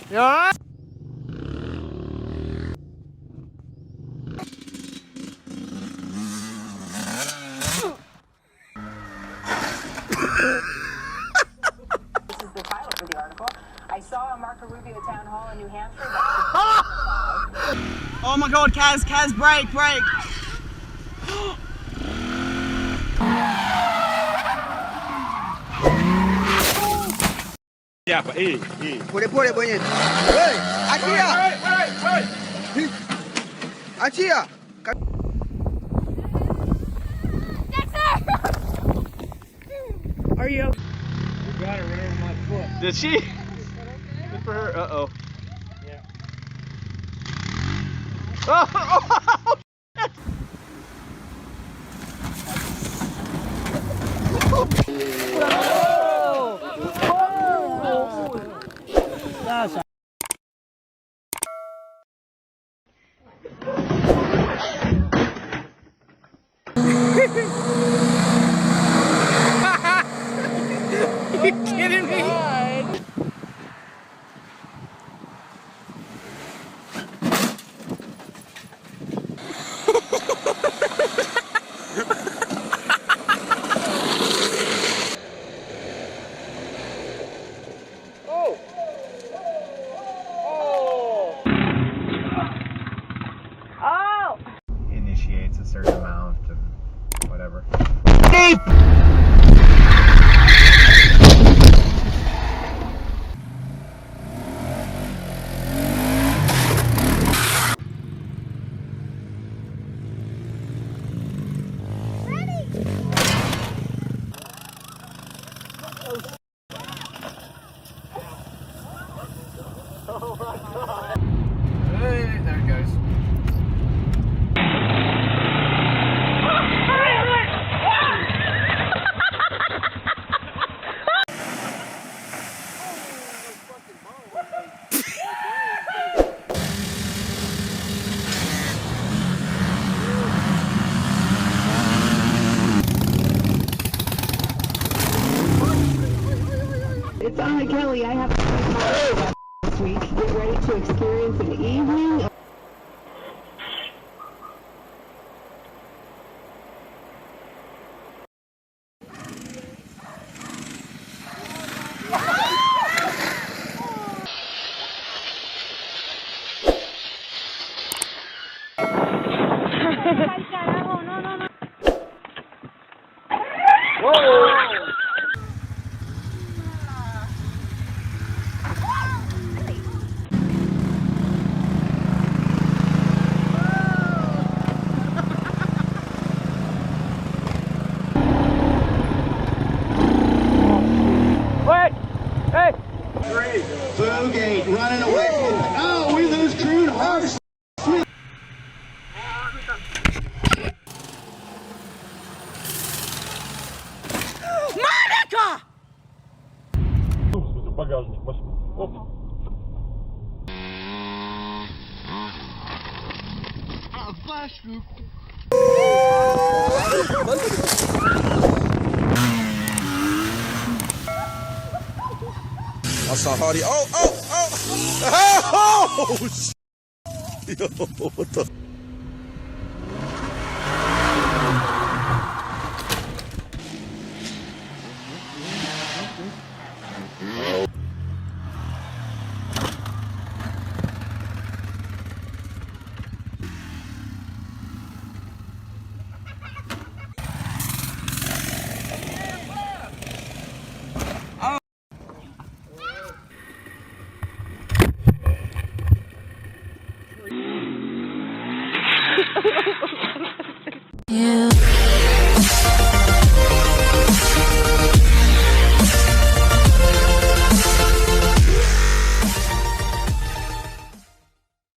Ja. I saw a Marco Rubio town hall in New Hampshire. Oh my God, Kaz, break. Ya, Pak. Boleh bunyi. Hei, Acia. Acia. Are you? You got it right over my foot. Did she? Good for her. Uh-oh. Yeah. Oh! You kidding me? Initiates a certain amount of whatever. Hey, there it goes. It's on Kelly. I have to this week. Get ready to experience an evening of Bogate running away. Oh, we lose crew. Oh, sweet. Monica! Багажник. Оп. I saw Hardy. Oh! Yo, what the? You